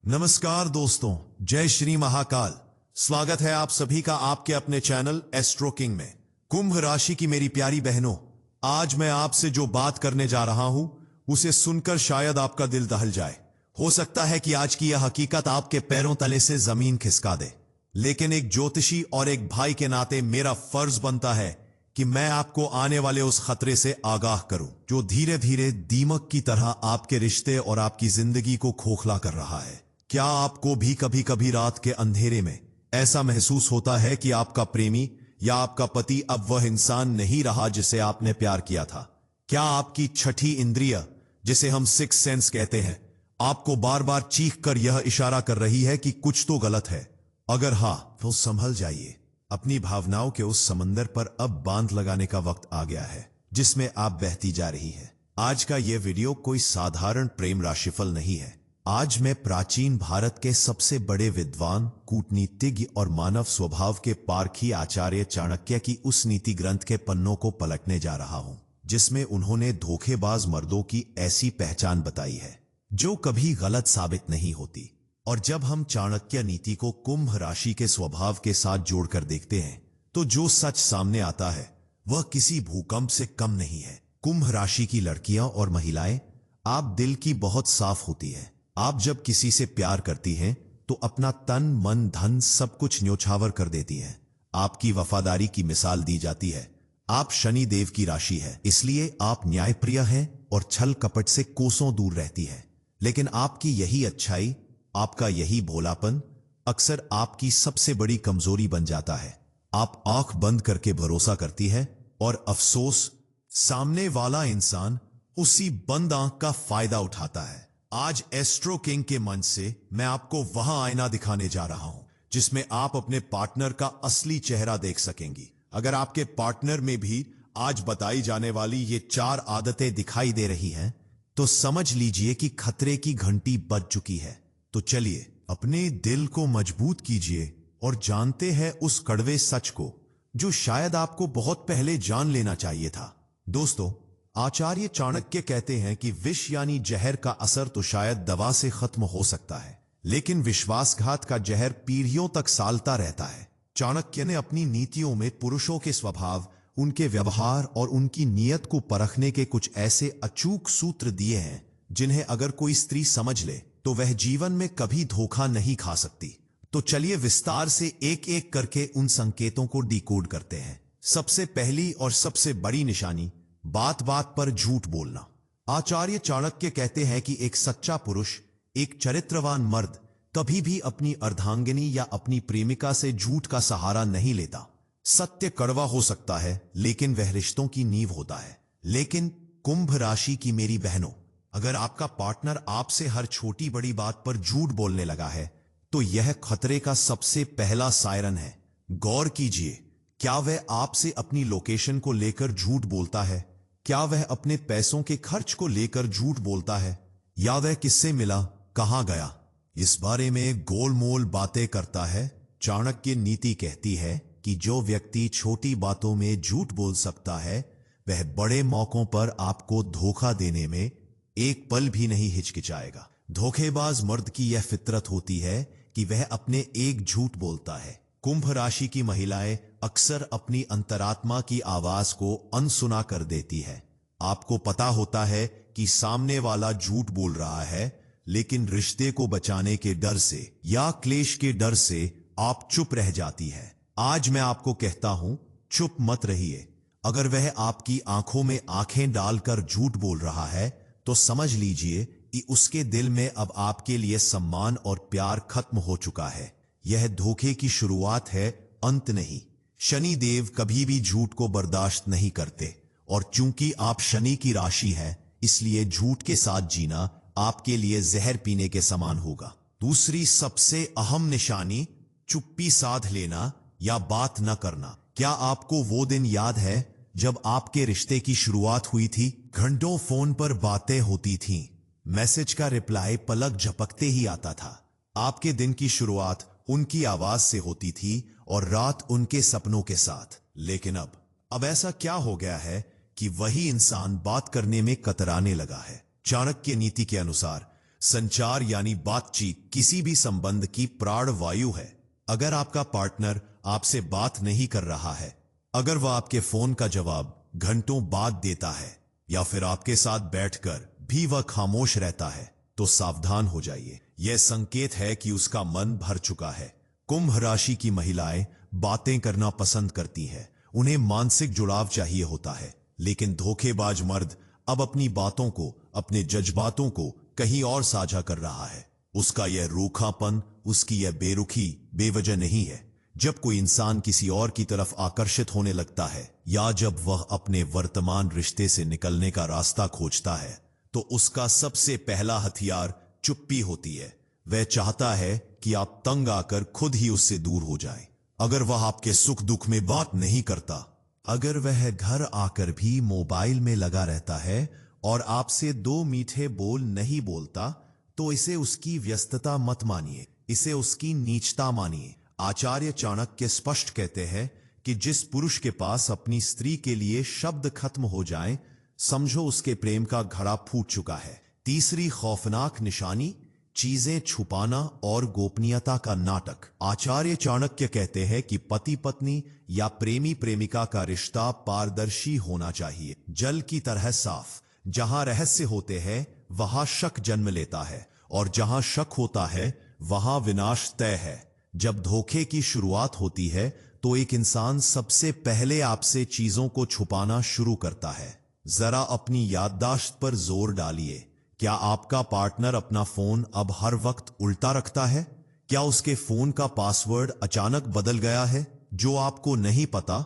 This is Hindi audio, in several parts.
नमस्कार दोस्तों, जय श्री महाकाल। स्वागत है आप सभी का आपके अपने चैनल एस्ट्रो किंग में। कुंभ राशि की मेरी प्यारी बहनों, आज मैं आपसे जो बात करने जा रहा हूं उसे सुनकर शायद आपका दिल दहल जाए। हो सकता है कि आज की यह हकीकत आपके पैरों तले से जमीन खिसका दे, लेकिन एक ज्योतिषी और एक भाई के नाते मेरा फर्ज बनता है कि मैं आपको आने वाले उस खतरे से आगाह करूं जो धीरे धीरे दीमक की तरह आपके रिश्ते और आपकी जिंदगी को खोखला कर रहा है। क्या आपको भी कभी कभी रात के अंधेरे में ऐसा महसूस होता है कि आपका प्रेमी या आपका पति अब वह इंसान नहीं रहा जिसे आपने प्यार किया था? क्या आपकी छठी इंद्रिय, जिसे हम सिक्स सेंस कहते हैं, आपको बार बार चीख कर यह इशारा कर रही है कि कुछ तो गलत है? अगर हां, तो संभल जाइए। अपनी भावनाओं के उस समंदर पर अब बांध लगाने का वक्त आ गया है जिसमें आप बहती जा रही है। आज का यह वीडियो कोई साधारण प्रेम राशिफल नहीं है। आज मैं प्राचीन भारत के सबसे बड़े विद्वान, कूटनीतिज्ञ और मानव स्वभाव के पारखी आचार्य चाणक्य की उस नीति ग्रंथ के पन्नों को पलटने जा रहा हूं जिसमें उन्होंने धोखेबाज मर्दों की ऐसी पहचान बताई है जो कभी गलत साबित नहीं होती। और जब हम चाणक्य नीति को कुंभ राशि के स्वभाव के साथ जोड़कर देखते हैं तो जो सच सामने आता है वह किसी भूकंप से कम नहीं है। कुंभ राशि की लड़कियां और महिलाएं, आप दिल की बहुत साफ होती है। आप जब किसी से प्यार करती हैं तो अपना तन मन धन सब कुछ न्योछावर कर देती हैं। आपकी वफादारी की मिसाल दी जाती है। आप शनि देव की राशि है, इसलिए आप न्यायप्रिय हैं और छल कपट से कोसों दूर रहती है। लेकिन आपकी यही अच्छाई, आपका यही भोलापन अक्सर आपकी सबसे बड़ी कमजोरी बन जाता है। आप आंख बंद करके भरोसा करती है और अफसोस, सामने वाला इंसान उसी बंद आंख का फायदा उठाता है। आज एस्ट्रो किंग के मंच से मैं आपको वहां आईना दिखाने जा रहा हूं जिसमें आप अपने पार्टनर का असली चेहरा देख सकेंगी। अगर आपके पार्टनर में भी आज बताई जाने वाली ये 4 आदतें दिखाई दे रही हैं तो समझ लीजिए कि खतरे की घंटी बज चुकी है। तो चलिए अपने दिल को मजबूत कीजिए और जानते हैं उस कड़वे सच को जो शायद आपको बहुत पहले जान लेना चाहिए था। दोस्तों, आचार्य चाणक्य कहते हैं कि विष यानी जहर का असर तो शायद दवा से खत्म हो सकता है, लेकिन विश्वासघात का जहर पीढ़ियों तक सालता रहता है। चाणक्य ने अपनी नीतियों में पुरुषों के स्वभाव, उनके व्यवहार और उनकी नीयत को परखने के कुछ ऐसे अचूक सूत्र दिए हैं जिन्हें अगर कोई स्त्री समझ ले तो वह जीवन में कभी धोखा नहीं खा सकती। तो चलिए विस्तार से एक एक करके उन संकेतों को डिकोड करते हैं। सबसे पहली और सबसे बड़ी निशानी, बात बात पर झूठ बोलना। आचार्य चाणक्य कहते हैं कि एक सच्चा पुरुष, एक चरित्रवान मर्द कभी भी अपनी अर्धांगिनी या अपनी प्रेमिका से झूठ का सहारा नहीं लेता। सत्य कड़वा हो सकता है लेकिन वह रिश्तों की नींव होता है। लेकिन कुंभ राशि की मेरी बहनों, अगर आपका पार्टनर आपसे हर छोटी बड़ी बात पर झूठ बोलने लगा है तो यह खतरे का सबसे पहला सायरन है। गौर कीजिए, क्या वह आपसे अपनी लोकेशन को लेकर झूठ बोलता है? क्या वह अपने पैसों के खर्च को लेकर झूठ बोलता है? या वह किससे मिला, कहां गया, इस बारे में गोलमोल बातें करता है? चाणक्य नीति कहती है कि जो व्यक्ति छोटी बातों में झूठ बोल सकता है वह बड़े मौकों पर आपको धोखा देने में एक पल भी नहीं हिचकिचाएगा। धोखेबाज मर्द की यह फितरत होती है कि वह अपने एक झूठ बोलता है। कुंभ राशि की महिलाएं अक्सर अपनी अंतरात्मा की आवाज को अनसुना कर देती है। आपको पता होता है कि सामने वाला झूठ बोल रहा है, लेकिन रिश्ते को बचाने के डर से या क्लेश के डर से आप चुप रह जाती है। आज मैं आपको कहता हूं, चुप मत रहिए। अगर वह आपकी आंखों में आंखें डालकर झूठ बोल रहा है तो समझ लीजिए कि उसके दिल में अब आपके लिए सम्मान और प्यार खत्म हो चुका है। यह धोखे की शुरुआत है, अंत नहीं। शनि देव कभी भी झूठ को बर्दाश्त नहीं करते और चूंकि आप शनि की राशि है इसलिए झूठ के साथ जीना आपके लिए जहर पीने के समान होगा। दूसरी सबसे अहम निशानी, चुप्पी साध लेना या बात न करना। क्या आपको वो दिन याद है जब आपके रिश्ते की शुरुआत हुई थी? घंटों फोन पर बातें होती थीं, मैसेज का रिप्लाई पलक झपकते ही आता था। आपके दिन की शुरुआत उनकी आवाज से होती थी और रात उनके सपनों के साथ। लेकिन अब ऐसा क्या हो गया है कि वही इंसान बात करने में कतराने लगा है? चाणक्य नीति के अनुसार संचार यानी बातचीत किसी भी संबंध की प्राण वायु है। अगर आपका पार्टनर आपसे बात नहीं कर रहा है, अगर वह आपके फोन का जवाब घंटों बाद देता है, या फिर आपके साथ बैठकर भी वह खामोश रहता है, तो सावधान हो जाइए। यह संकेत है कि उसका मन भर चुका है। कुंभ राशि की महिलाएं बातें करना पसंद करती हैं। उन्हें मानसिक जुड़ाव चाहिए होता है, लेकिन धोखेबाज मर्द अब अपनी बातों को, अपने जज्बातों को कहीं और साझा कर रहा है। उसका यह रूखापन, उसकी यह बेरुखी बेवजह नहीं है। जब कोई इंसान किसी और की तरफ आकर्षित होने लगता है, या जब वह अपने वर्तमान रिश्ते से निकलने का रास्ता खोजता है, तो उसका सबसे पहला हथियार चुप्पी होती है। वह चाहता है कि आप तंग आकर खुद ही उससे दूर हो जाएं। अगर वह आपके सुख दुख में बात नहीं करता, अगर वह घर आकर भी मोबाइल में लगा रहता है और आपसे दो मीठे बोल नहीं बोलता, तो इसे उसकी व्यस्तता मत मानिए, इसे उसकी नीचता मानिए। आचार्य चाणक्य स्पष्ट कहते हैं कि जिस पुरुष के पास अपनी स्त्री के लिए शब्द खत्म हो जाएं, समझो उसके प्रेम का घड़ा फूट चुका है। तीसरी खौफनाक निशानी, चीजें छुपाना और गोपनीयता का नाटक। आचार्य चाणक्य कहते हैं कि पति पत्नी या प्रेमी प्रेमिका का रिश्ता पारदर्शी होना चाहिए, जल की तरह साफ। जहां रहस्य होते हैं वहां शक जन्म लेता है, और जहां शक होता है वहां विनाश तय है। जब धोखे की शुरुआत होती है तो एक इंसान सबसे पहले आपसे चीजों को छुपाना शुरू करता है। जरा अपनी याददाश्त पर जोर डालिए। क्या आपका पार्टनर अपना फोन अब हर वक्त उल्टा रखता है? क्या उसके फोन का पासवर्ड अचानक बदल गया है जो आपको नहीं पता?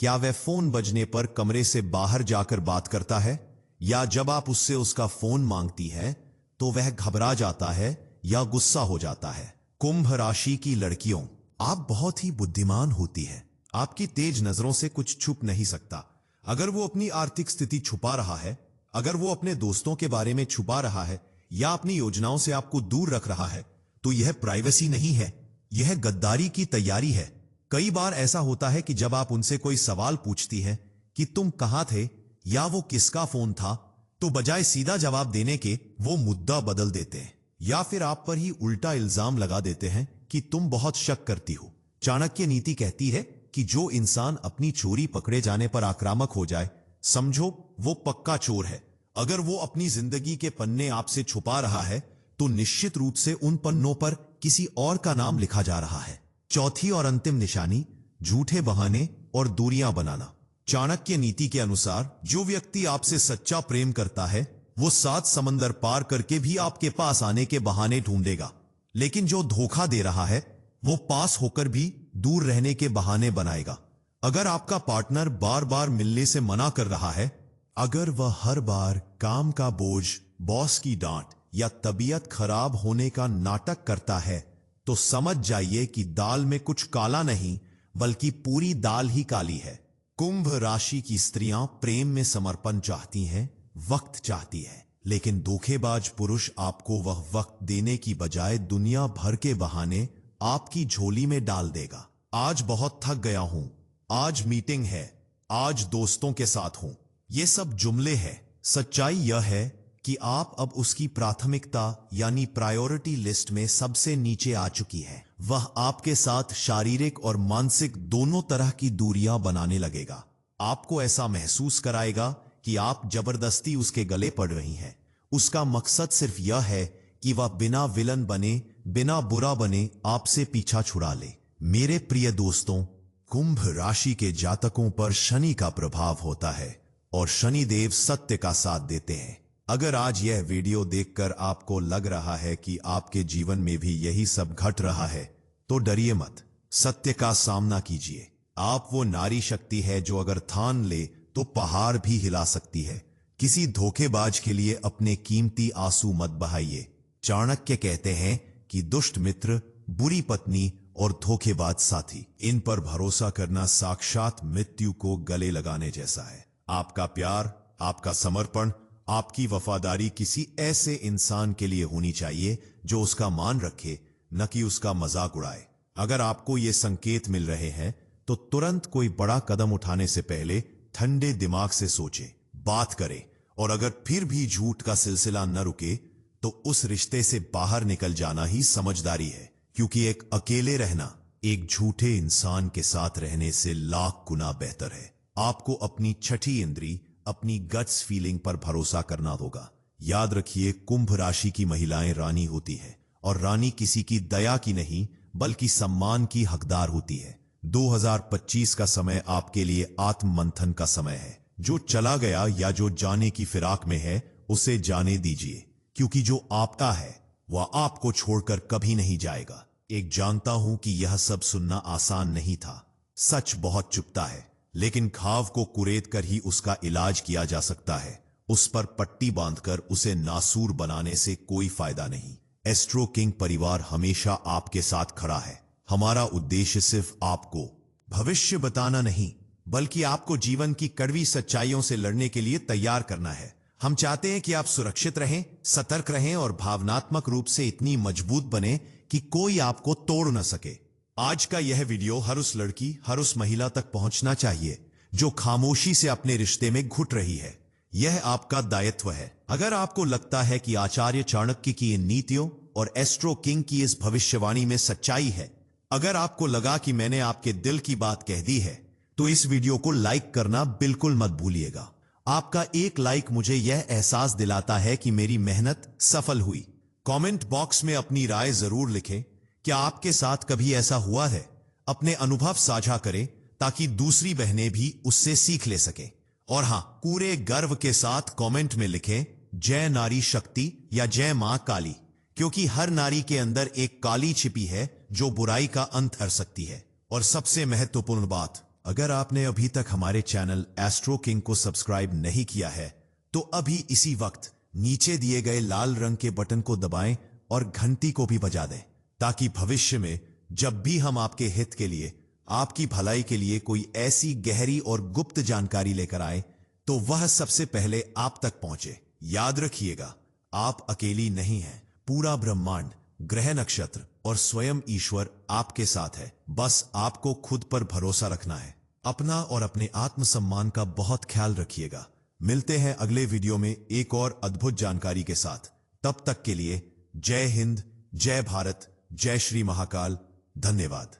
क्या वह फोन बजने पर कमरे से बाहर जाकर बात करता है? या जब आप उससे उसका फोन मांगती है तो वह घबरा जाता है या गुस्सा हो जाता है? कुंभ राशि की लड़कियों, आप बहुत ही बुद्धिमान होती हैं। आपकी तेज नजरों से कुछ छुप नहीं सकता। अगर वो अपनी आर्थिक स्थिति छुपा रहा है, अगर वो अपने दोस्तों के बारे में छुपा रहा है, या अपनी योजनाओं से आपको दूर रख रहा है, तो यह प्राइवेसी नहीं है, यह गद्दारी की तैयारी है। कई बार ऐसा होता है कि जब आप उनसे कोई सवाल पूछती है कि तुम कहां थे या वो किसका फोन था, तो बजाय सीधा जवाब देने के वो मुद्दा बदल देते हैं, या फिर आप पर ही उल्टा इल्जाम लगा देते हैं कि तुम बहुत शक करती हो। चाणक्य नीति कहती है कि जो इंसान अपनी चोरी पकड़े जाने पर आक्रामक हो जाए, समझो वो पक्का चोर है। अगर वो अपनी जिंदगी के पन्ने आपसे छुपा रहा है, तो निश्चित रूप से उन पन्नों पर किसी और का नाम लिखा जा रहा है। चौथी और अंतिम निशानी, झूठे बहाने और दूरियां बनाना। चाणक्य नीति के अनुसार जो व्यक्ति आपसे सच्चा प्रेम करता है, वो 7 समंदर पार करके भी आपके पास आने के बहाने ढूंढेगा। लेकिन जो धोखा दे रहा है, वो पास होकर भी दूर रहने के बहाने बनाएगा। अगर आपका पार्टनर बार बार मिलने से मना कर रहा है, अगर वह हर बार काम का बोझ, बॉस की डांट या तबीयत खराब होने का नाटक करता है, तो समझ जाइए कि दाल में कुछ काला नहीं, बल्कि पूरी दाल ही काली है। कुंभ राशि की स्त्रियां प्रेम में समर्पण चाहती हैं, वक्त चाहती है, लेकिन धोखेबाज पुरुष आपको वह वक्त देने की बजाय दुनिया भर के बहाने आपकी झोली में डाल देगा। आज बहुत थक गया हूं, आज मीटिंग है, आज दोस्तों के साथ हूं, ये सब जुमले हैं। सच्चाई यह है कि आप अब उसकी प्राथमिकता यानी प्रायोरिटी लिस्ट में सबसे नीचे आ चुकी है। वह आपके साथ शारीरिक और मानसिक दोनों तरह की दूरियां बनाने लगेगा। आपको ऐसा महसूस कराएगा कि आप जबरदस्ती उसके गले पड़ रही हैं। उसका मकसद सिर्फ यह है कि वह बिना विलन बने, बिना बुरा बने आपसे पीछा छुड़ा ले। मेरे प्रिय दोस्तों, कुंभ राशि के जातकों पर शनि का प्रभाव होता है और शनिदेव सत्य का साथ देते हैं। अगर आज यह वीडियो देखकर आपको लग रहा है कि आपके जीवन में भी यही सब घट रहा है, तो डरिए मत, सत्य का सामना कीजिए। आप वो नारी शक्ति है जो अगर ठान ले तो पहाड़ भी हिला सकती है। किसी धोखेबाज के लिए अपने कीमती आंसू मत बहाइए। चाणक्य कहते हैं कि दुष्ट मित्र, बुरी पत्नी और धोखेबाज साथी, इन पर भरोसा करना साक्षात मृत्यु को गले लगाने जैसा है। आपका प्यार, आपका समर्पण, आपकी वफादारी किसी ऐसे इंसान के लिए होनी चाहिए जो उसका मान रखे, न कि उसका मजाक उड़ाए। अगर आपको ये संकेत मिल रहे हैं तो तुरंत कोई बड़ा कदम उठाने से पहले ठंडे दिमाग से सोचें, बात करें, और अगर फिर भी झूठ का सिलसिला न रुके तो उस रिश्ते से बाहर निकल जाना ही समझदारी है, क्योंकि एक अकेले रहना एक झूठे इंसान के साथ रहने से लाख गुना बेहतर है। आपको अपनी छठी इंद्री, अपनी गट्स फीलिंग पर भरोसा करना होगा। याद रखिए, कुंभ राशि की महिलाएं रानी होती है, और रानी किसी की दया की नहीं बल्कि सम्मान की हकदार होती है। 2025 का समय आपके लिए आत्ममंथन का समय है। जो चला गया या जो जाने की फिराक में है उसे जाने दीजिए, क्योंकि जो आपका है वह आपको छोड़कर कभी नहीं जाएगा। एक जानता हूं कि यह सब सुनना आसान नहीं था। सच बहुत चुभता है, लेकिन घाव को कुरेद कर ही उसका इलाज किया जा सकता है। उस पर पट्टी बांधकर उसे नासूर बनाने से कोई फायदा नहीं। एस्ट्रो किंग परिवार हमेशा आपके साथ खड़ा है। हमारा उद्देश्य सिर्फ आपको भविष्य बताना नहीं, बल्कि आपको जीवन की कड़वी सच्चाइयों से लड़ने के लिए तैयार करना है। हम चाहते हैं कि आप सुरक्षित रहें, सतर्क रहें और भावनात्मक रूप से इतनी मजबूत बने कि कोई आपको तोड़ न सके। आज का यह वीडियो हर उस लड़की, हर उस महिला तक पहुंचना चाहिए जो खामोशी से अपने रिश्ते में घुट रही है। यह आपका दायित्व है। अगर आपको लगता है कि आचार्य चाणक्य की इन नीतियों और एस्ट्रो किंग की इस भविष्यवाणी में सच्चाई है, अगर आपको लगा कि मैंने आपके दिल की बात कह दी है, तो इस वीडियो को लाइक करना बिल्कुल मत भूलिएगा। आपका एक लाइक मुझे यह एहसास दिलाता है कि मेरी मेहनत सफल हुई। कमेंट बॉक्स में अपनी राय जरूर लिखें। क्या आपके साथ कभी ऐसा हुआ है? अपने अनुभव साझा करें ताकि दूसरी बहनें भी उससे सीख ले सकें। और हां, पूरे गर्व के साथ कमेंट में लिखें जय नारी शक्ति या जय मां काली, क्योंकि हर नारी के अंदर एक काली छिपी है जो बुराई का अंत कर सकती है। और सबसे महत्वपूर्ण बात, अगर आपने अभी तक हमारे चैनल एस्ट्रो किंग को सब्सक्राइब नहीं किया है तो अभी इसी वक्त नीचे दिए गए लाल रंग के बटन को दबाएं और घंटी को भी बजा दें, ताकि भविष्य में जब भी हम आपके हित के लिए, आपकी भलाई के लिए कोई ऐसी गहरी और गुप्त जानकारी लेकर आए तो वह सबसे पहले आप तक पहुंचे। याद रखिएगा, आप अकेली नहीं हैं। पूरा ब्रह्मांड, ग्रह नक्षत्र और स्वयं ईश्वर आपके साथ है। बस आपको खुद पर भरोसा रखना है। अपना और अपने आत्मसम्मान का बहुत ख्याल रखिएगा। मिलते हैं अगले वीडियो में एक और अद्भुत जानकारी के साथ। तब तक के लिए जय हिंद, जय भारत, जय श्री महाकाल। धन्यवाद।